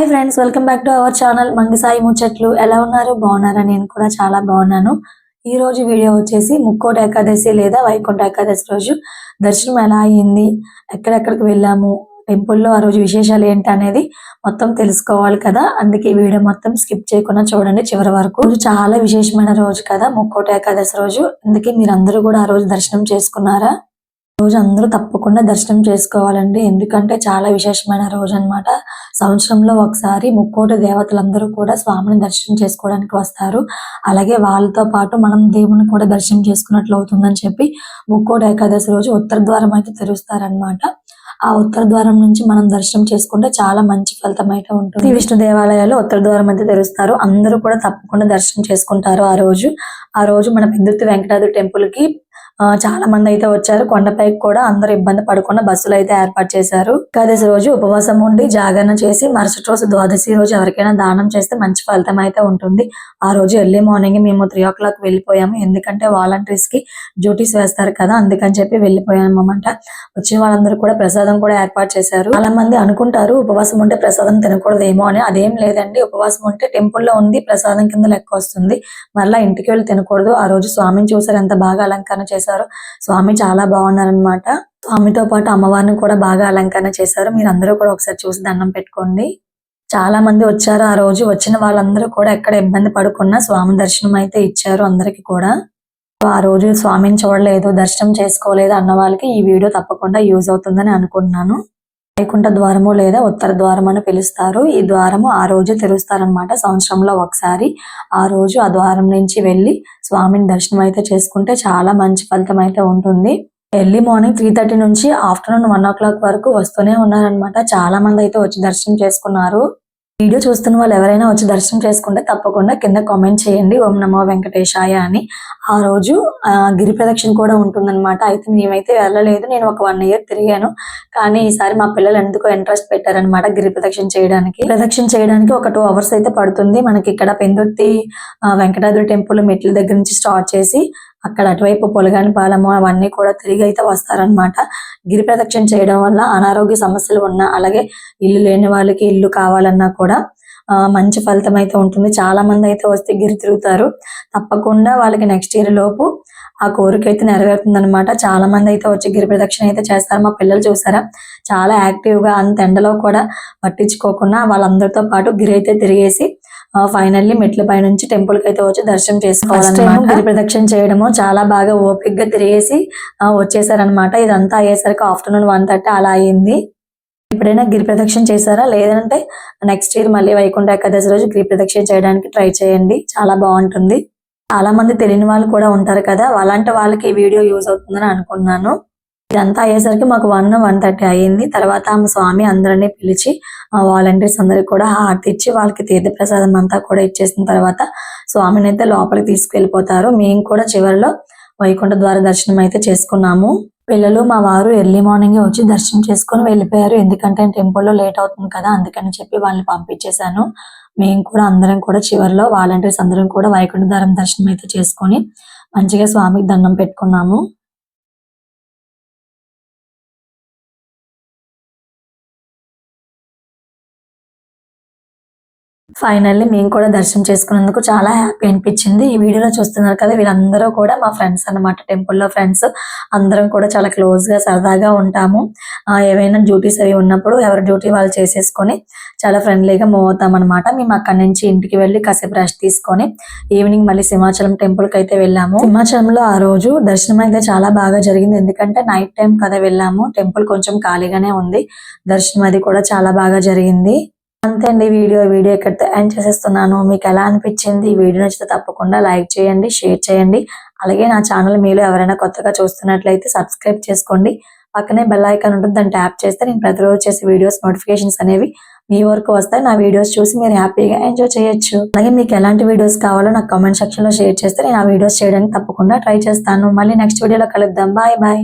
Hi friends, welcome back to our channel Mangi Sai ముచ్చట్లు. ఎలా ఉన్నారు? బాగున్నారా? నేను కూడా చాలా బాగున్నాను. ఈ రోజు వీడియో వచ్చేసి ముక్కోటి ఏకాదశి లేదా వైకుంఠ ఏకాదశి రోజు దర్శనం ఎలా అయ్యింది, ఎక్కడెక్కడికి వెళ్ళాము, టెంపుల్లో ఆ రోజు విశేషాలు ఏంటి అనేది మొత్తం తెలుసుకోవాలి కదా. అందుకే వీడియో మొత్తం స్కిప్ చేయకుండా చూడండి చివరి వరకు. చాలా విశేషమైన రోజు కదా ముక్కోటి ఏకాదశి రోజు. అందుకే మీరందరూ కూడా ఆ రోజు దర్శనం చేసుకున్నారా? రోజు అందరూ తప్పకుండా దర్శనం చేసుకోవాలండి. ఎందుకంటే చాలా విశేషమైన రోజు అన్నమాట. సంవత్సరంలో ఒకసారి ముక్కోటి దేవతలందరూ కూడా స్వామిని దర్శనం చేసుకోవడానికి వస్తారు. అలాగే వాళ్ళతో పాటు మనం దేవుని కూడా దర్శనం చేసుకున్నట్లు అవుతుందని చెప్పి ముక్కోటి ఏకాదశి రోజు ఉత్తర ద్వారం అయితే తెరుస్తారనమాట. ఆ ఉత్తర ద్వారం నుంచి మనం దర్శనం చేసుకుంటే చాలా మంచి ఫలితం అయితే ఉంటుంది. విష్ణు దేవాలయాలు ఉత్తర ద్వారం అయితే తెరుస్తారు. అందరూ కూడా తప్పకుండా దర్శనం చేసుకుంటారు ఆ రోజు మన పెందుర్తి వెంకటాద్రి టెంపుల్ కి చాలా మంది అయితే వచ్చారు. కొండపైకి కూడా అందరూ ఇబ్బంది పడకుండా బస్సులు అయితే ఏర్పాటు చేశారు. ఏకాదశి రోజు ఉపవాసం ఉండి జాగరణ చేసి మరుసటి రోజు ద్వాదశి రోజు ఎవరికైనా దానం చేస్తే మంచి ఫలితం అయితే ఉంటుంది. ఆ రోజు ఎర్లీ మార్నింగ్ మేము 3 o'clock వెళ్ళిపోయాము. ఎందుకంటే వాలంటీర్స్ కి డ్యూటీస్ వేస్తారు కదా, అందుకని చెప్పి వెళ్ళిపోయాము అన్నమాట. వచ్చిన వాళ్ళందరూ కూడా ప్రసాదం కూడా ఏర్పాటు చేశారు. చాలా మంది అనుకుంటారు ఉపవాసం ఉంటే ప్రసాదం తినకూడదేమో అని. అదేం లేదండి. ఉపవాసం ఉంటే టెంపుల్లో ఉంది ప్రసాదం కింద లెక్క వస్తుంది. మళ్ళా ఇంటికి వెళ్ళి తినకూడదు. ఆ రోజు స్వామిని చూసారు ఎంత బాగా అలంకరణ చేశారు. స్వామి చాలా బాగున్నారనమాట. స్వామితో పాటు అమ్మవారిని కూడా బాగా అలంకరణ చేశారు. మీరు అందరూ కూడా ఒకసారి చూసి దండం పెట్టుకోండి. చాలా మంది వచ్చారు ఆ రోజు. వచ్చిన వాళ్ళందరూ కూడా ఎక్కడ ఇబ్బంది పడకుండా స్వామి దర్శనం అయితే ఇచ్చారు అందరికి కూడా. ఆ రోజు స్వామిని చూడలేదు, దర్శనం చేసుకోలేదు అన్న వాళ్ళకి ఈ వీడియో తప్పకుండా యూజ్ అవుతుందని అనుకుంటున్నాను. వైకుంఠ ద్వారము లేదా ఉత్తర ద్వారం అని పిలుస్తారు. ఈ ద్వారము ఆ రోజు తెరుస్తారనమాట సంవత్సరంలో ఒకసారి. ఆ రోజు ఆ ద్వారం నుంచి వెళ్ళి స్వామిని దర్శనం అయితే చేసుకుంటే చాలా మంచి ఫలితం అయితే ఉంటుంది. ఎర్లీ మార్నింగ్ 3:30 నుంచి ఆఫ్టర్నూన్ 1 o'clock వరకు వస్తూనే ఉన్నారనమాట. చాలా మంది అయితే వచ్చి దర్శనం చేసుకున్నారు. వీడియో చూస్తున్న వాళ్ళు ఎవరైనా వచ్చి దర్శనం చేసుకుంటే తప్పకుండా కింద కామెంట్ చేయండి ఓం నమో వెంకటేశాయ అని. ఆ రోజు గిరి ప్రదక్షిణ కూడా ఉంటుందన్నమాట. అయితే మేమైతే వెళ్ళలేదు. నేను ఒక 1 year తిరిగాను. కానీ ఈసారి మా పిల్లలు ఎందుకో ఇంట్రెస్ట్ పెట్టారనమాట గిరి ప్రదక్షిణ చేయడానికి. ఒక 2 hours అయితే పడుతుంది. మనకి ఇక్కడ పెందుర్తి వెంకటాద్రి టెంపుల్ మెట్ల దగ్గర నుంచి స్టార్ట్ చేసి అక్కడ అటువైపు పొలగాని పాలము అవన్నీ కూడా తిరిగి అయితే వస్తారనమాట. గిరి ప్రదక్షిణ చేయడం వల్ల అనారోగ్య సమస్యలు ఉన్నా, అలాగే ఇల్లు లేని వాళ్ళకి ఇల్లు కావాలన్నా కూడా మంచి ఫలితం అయితే ఉంటుంది. చాలా మంది అయితే వస్తే గిరి తిరుగుతారు. తప్పకుండా వాళ్ళకి నెక్స్ట్ ఇయర్ లోపు ఆ కోరిక అయితే నెరవేరుతుంది అనమాట. చాలా మంది అయితే వచ్చి గిరి ప్రదక్షిణ అయితే చేస్తారు. మా పిల్లలు చూసారా చాలా యాక్టివ్ గా అంత ఎండలో కూడా పట్టించుకోకుండా వాళ్ళందరితో పాటు గిరి అయితే తిరిగేసి ఫైనల్లీ మెట్ల పై నుంచి టెంపుల్ కి అయితే వచ్చి దర్శనం చేసుకోవాలన్నమాట. గిరి ప్రదక్షిణ చేయడము చాలా బాగా ఓపిక్ గా తిరిగేసి వచ్చేసారనమాట. ఇదంతా అయ్యేసరికి ఆఫ్టర్నూన్ 1:30 అలా అయింది. ఎప్పుడైనా గిరి ప్రదక్షిణ చేశారా? లేదంటే నెక్స్ట్ ఇయర్ మళ్ళీ వైకుంఠ ఏకాదశి రోజు గిరి ప్రదక్షిణ చేయడానికి ట్రై చేయండి. చాలా బాగుంటుంది. చాలా మంది తెలియని వాళ్ళు కూడా ఉంటారు కదా, అలాంటి వాళ్ళకి ఈ వీడియో యూజ్ అవుతుందని అనుకున్నాను. ఇదంతా అయ్యేసరికి మాకు 1:30 అయ్యింది. తర్వాత ఆమె స్వామి అందరినీ పిలిచి వాలంటీర్స్ అందరికి కూడా హారతి ఇచ్చి వాళ్ళకి తీర్థ ప్రసాదం అంతా కూడా ఇచ్చేసిన తర్వాత స్వామిని అయితే లోపలికి తీసుకెళ్లిపోతారు. మేము కూడా చివరిలో వైకుంఠ ద్వార దర్శనం అయితే చేసుకున్నాము. పిల్లలు మా వారు ఎర్లీ మార్నింగ్ వచ్చి దర్శనం చేసుకుని వెళ్ళిపోయారు. ఎందుకంటే టెంపుల్లో లేట్ అవుతుంది కదా, అందుకని చెప్పి వాళ్ళని పంపించేశాను. మేము కూడా అందరం కూడా చివరిలో వాలంటీర్స్ అందరం కూడా వైకుంఠ ద్వారం దర్శనం అయితే చేసుకొని మంచిగా స్వామికి దండం పెట్టుకున్నాము. ఫైనల్లీ మేము కూడా దర్శనం చేసుకున్నందుకు చాలా హ్యాపీ అనిపించింది. ఈ వీడియోలో చూస్తున్నారు కదా, వీళ్ళందరూ కూడా మా ఫ్రెండ్స్ అన్నమాట. టెంపుల్లో ఫ్రెండ్స్ అందరం కూడా చాలా క్లోజ్ గా సరదాగా ఉంటాము. ఏవైనా డ్యూటీస్ అవి ఉన్నప్పుడు ఎవరి డ్యూటీ వాళ్ళు చేసేసుకొని చాలా ఫ్రెండ్లీగా మూవ్ అవుతాం అనమాట. మేము అక్కడి నుంచి ఇంటికి వెళ్ళి కాసేపు రెస్ట్ తీసుకొని ఈవినింగ్ మళ్ళీ సింహాచలం టెంపుల్ కి అయితే వెళ్ళాము. సింహాచలంలో ఆ రోజు దర్శనం అయితే చాలా బాగా జరిగింది. ఎందుకంటే నైట్ టైం కదా వెళ్ళాము. టెంపుల్ కొంచెం ఖాళీగానే ఉంది. దర్శనం అది కూడా చాలా బాగా జరిగింది. అంతే అండి వీడియో ఇక్కడితో ఎండ్ చేసేస్తున్నాను. మీకు ఎలా అనిపించింది? ఈ వీడియో నచ్చితే తప్పకుండా లైక్ చేయండి, షేర్ చేయండి. అలాగే నా ఛానల్ మీలో ఎవరైనా కొత్తగా చూస్తున్నట్లయితే సబ్స్క్రైబ్ చేసుకోండి. పక్కనే బెల్ ఐకాన్ ఉంటుంది, దాన్ని ట్యాప్ చేస్తే నేను ప్రతిరోజు చేసే వీడియోస్ నోటిఫికేషన్స్ అనేవి మీ వరకు వస్తాయి. నా వీడియోస్ చూసి మీరు హ్యాపీగా ఎంజాయ్ చేయొచ్చు. అలాగే మీకు ఎలాంటి వీడియోస్ కావాలో నాకు కామెంట్ సెక్షన్ లో షేర్ చేస్తే నేను ఆ వీడియోస్ చేయడానికి తప్పకుండా ట్రై చేస్తాను. మళ్ళీ నెక్స్ట్ వీడియోలో కలుద్దాం. Bye bye.